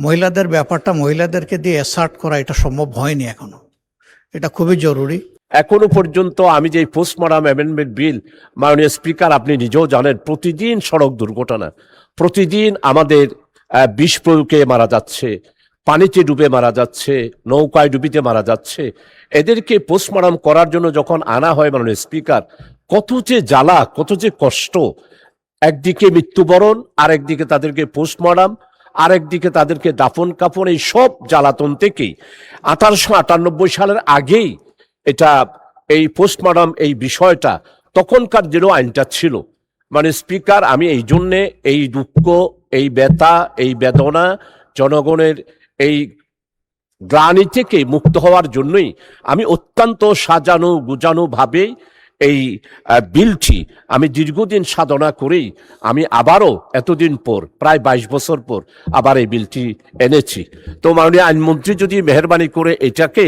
মহিলাদের ব্যাপারটা মহিলাদেরকে দিয়ে অ্যাসার্ট করা এটা সম্ভব হয়নি এখনো। এটা খুবই জরুরি। এখনো পর্যন্ত আমি যে পোস্টমর্টম অ্যামেন্ডমেন্ট বিল, মাননীয় স্পিকার আপনি নিজেও জানেন, প্রতিদিন সড়ক দুর্ঘটনা, প্রতিদিন আমাদের বিষ প্রয়োগে মারা যাচ্ছে, পানিতে ডুবে মারা যাচ্ছে, নৌকায় ডুবিতে মারা যাচ্ছে। এদেরকে পোস্টমর্টম করার জন্য যখন আনা হয় মাননীয় স্পিকার, কত যে জ্বালা, কত যে কষ্ট। একদিকে মৃত্যুবরণ, আরেকদিকে তাদেরকে পোস্টমর্টম, আরেকদিকে তাদেরকে দাফন কাফন, এই সব জ্বালাতন থেকেই 1898 সালের আগেই এটা এই পোস্টমর্টম এই বিষয়টা তখনকার যে আইনটা ছিল। মানে স্পিকার, আমি এই জন্যে এই দুঃখ, এই ব্যথা, এই বেদনা, জনগণের এই গ্লানি থেকে মুক্ত হওয়ার জন্যই আমি অত্যন্ত সাজানো গুজানো ভাবেই এই বিলটি আমি দীর্ঘদিন সাধনা করেই আমি আবারও এতদিন পর, প্রায় 22 বছর পর আবার এই বিলটি এনেছি। তো মাননীয় আইনমন্ত্রী যদি মেহরবানি করে এটাকে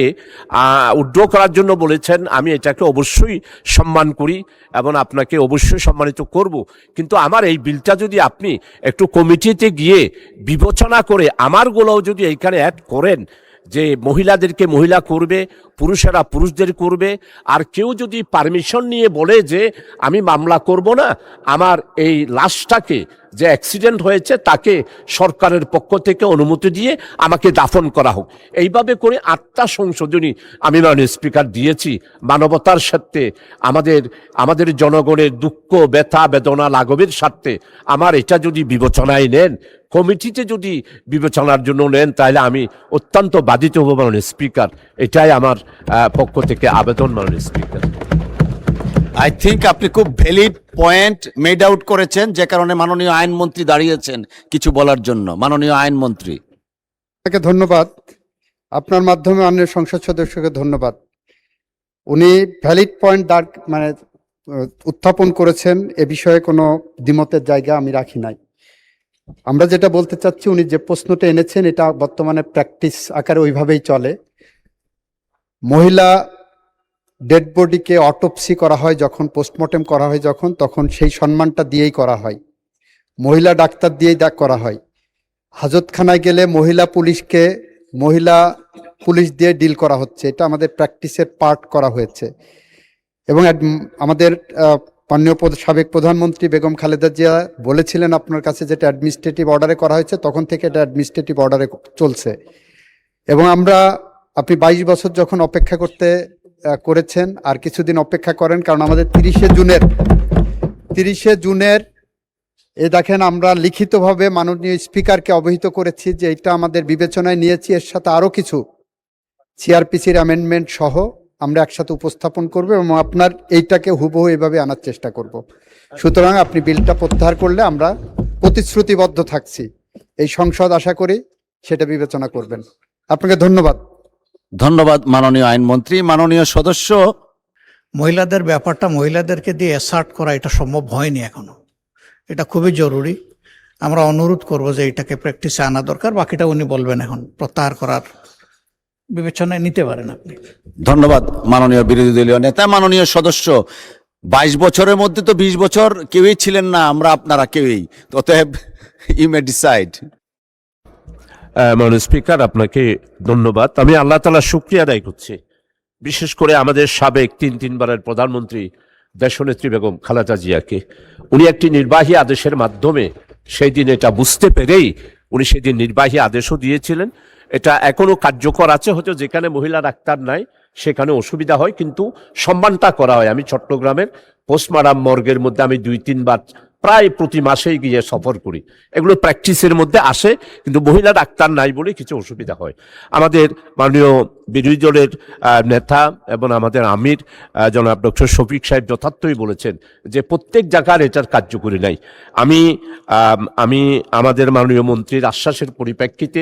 উইথড্র করার জন্য বলেছেন, আমি এটাকে অবশ্যই সম্মান করি এবং আপনাকে অবশ্যই সম্মানিত করব। কিন্তু আমার এই বিলটা যদি আপনি একটু কমিটিতে গিয়ে বিবেচনা করে আমারগুলোও যদি এইখানে অ্যাড করেন, যে মহিলাদেরকে মহিলা করবে, পুরুষেরা পুরুষদের করবে, আর কেউ যদি পারমিশন নিয়ে বলে যে আমি মামলা করব না, আমার এই লাশটাকে যে অ্যাক্সিডেন্ট হয়েছে তাকে সরকারের পক্ষ থেকে অনুমতি দিয়ে আমাকে দাফন করা হোক, এইভাবে করে 8টা সংশোধনী আমি মাননীয় স্পিকার দিয়েছি মানবতার স্বার্থে, আমাদের জনগণের দুঃখ ব্যথা বেদনা লাঘবের স্বার্থে। আমার এটা যদি বিবেচনায় নেন, কমিটিতে যদি বিবেচনার জন্য নেন, তাহলে আমি অত্যন্ত বাধিত হব মাননীয় স্পিকার। এটাই আমার পক্ষ থেকে আবেদন মাননীয় স্পিকার। আই থিঙ্ক আপনি খুব ভ্যালিড পয়েন্ট মেড আউট করেছেন, যে কারণে মাননীয় আইনমন্ত্রী দাঁড়িয়েছেন কিছু বলার জন্য। মাননীয় আইনমন্ত্রী। আপনাকে ধন্যবাদ। আপনার মাধ্যমে মাননীয় সংসদ সদস্যকে ধন্যবাদ। উনি ভ্যালিড পয়েন্ট উত্থাপন করেছেন, এ বিষয়ে কোনো দ্বিমতের জায়গা আমি রাখি নাই। আমরা যেটা বলতে চাচ্ছি, উনি যে প্রশ্নটা এনেছেন এটা বর্তমানে প্র্যাকটিস আকারে ওইভাবেই চলে। মহিলা ডেড বডিকে অটোপসি করা হয় যখন, পোস্টমর্টেম করা হয় যখন, তখন সেই সম্মানটা দিয়েই করা হয়, মহিলা ডাক্তার দিয়েই করা হয়। হাজতখানায় গেলে মহিলা পুলিশ দিয়ে ডিল করা হচ্ছে, এটা আমাদের প্র্যাকটিসের পার্ট করা হয়েছে। এবং আমাদের মাননীয় সাবেক প্রধানমন্ত্রী বেগম খালেদা জিয়া বলেছিলেন আপনার কাছে, যেটা অ্যাডমিনিস্ট্রেটিভ অর্ডারে করা হয়েছে, তখন থেকে এটা অ্যাডমিনিস্ট্রেটিভ অর্ডারে চলছে। এবং আপনি 22 বছর যখন অপেক্ষা করেছেন, আর কিছুদিন অপেক্ষা করেন, কারণ আমাদের 30শে জুনের দেখেন, আমরা লিখিতভাবে মাননীয় স্পিকারকে অবহিত করেছি যে এটা আমাদের বিবেচনায় নিয়েছি, এর সাথে আরও কিছু সিআরপিসির অ্যামেন্ডমেন্ট সহ আমরা একসাথে উপস্থাপন করব এবং আপনার এইটাকে হুবহু এভাবে আনার চেষ্টা করব। সুতরাং আপনি বিলটা প্রত্যাহার করলে আমরা প্রতিশ্রুতিবদ্ধ থাকছি, এই সংসদ আশা করি সেটা বিবেচনা করবেন। আপনাকে ধন্যবাদ। ধন্যবাদ মাননীয় আইনমন্ত্রী। মাননীয় সদস্য। মহিলাদের ব্যাপারটা মহিলাদেরকে দিয়ে অ্যাসার্ট করা এটা সম্ভব হয়নি এখনো। এটা খুবই জরুরি। আমরা অনুরোধ করব যে এটাকে প্র্যাকটিসে আনা দরকার। বাকিটা উনি বলবেন, এখন প্রত্যাহার করার বিবেচনায় নিতে পারেন আপনি। ধন্যবাদ মাননীয় বিরোধী দলীয় নেতা। মাননীয় সদস্য, 22 বছরের মধ্যে তো 20 বছর কেউই ছিলেন না, আমরা আপনারা কেউই, অতএব ইউ মে ডিসাইড। মাননীয় স্পিকার, আপনাকে ধন্যবাদ। আমি আল্লাহ তাআলার শুকরিয়া আদায় করছি, বিশেষ করে আমাদের সাবেক তিনবারের প্রধানমন্ত্রী দেশনেত্রী বেগম খালেদা জিয়াকে। উনি একটি নির্বাহী আদেশের মাধ্যমে সেই দিন এটা বুঝতে পেরেই উনি সেদিন নির্বাহী আদেশও দিয়েছিলেন। এটা এখনো কার্যকর আছে, হয়তো যেখানে মহিলা ডাক্তার নাই সেখানে অসুবিধা হয়, কিন্তু সম্মানটা করা হয়। আমি চট্টগ্রামের পোস্টমর্টম মর্গের মধ্যে আমি 2-3 বার প্রায় প্রতি মাসেই গিয়ে সফর করি। এগুলো প্র্যাকটিসের মধ্যে আসে, কিন্তু মহিলা ডাক্তার নাই বলে কিছু অসুবিধা হয়। আমাদের মাননীয় বিরোধী দলের নেতা এবং আমাদের আমির জনাব ডক্টর শফিক সাহেব যথার্থই বলেছেন যে প্রত্যেক জায়গার এটার কার্যকরী নাই। আমি আমাদের মাননীয় মন্ত্রীর আশ্বাসের পরিপ্রেক্ষিতে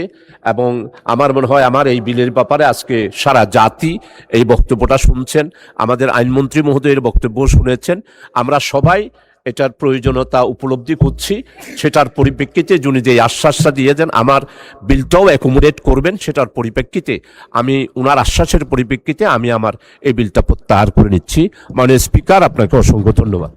এবং আমার মনে হয় আমার এই বিলের ব্যাপারে আজকে সারা জাতি এই বক্তব্যটা শুনছেন, আমাদের আইনমন্ত্রী মহোদয়ের বক্তব্য শুনেছেন, আমরা সবাই এটার প্রয়োজনীয়তা উপলব্ধি করছি। সেটার পরিপ্রেক্ষিতে যিনি যে আশ্বাসটা দিয়েছেন আমার বিলটাও অ্যাকোমোডেট করবেন, সেটার পরিপ্রেক্ষিতে আমি ওনার আশ্বাসের পরিপ্রেক্ষিতে আমি আমার এই বিলটা প্রত্যাহার করে নিচ্ছি। মাননীয় স্পিকার, আপনাকে অসংখ্য ধন্যবাদ।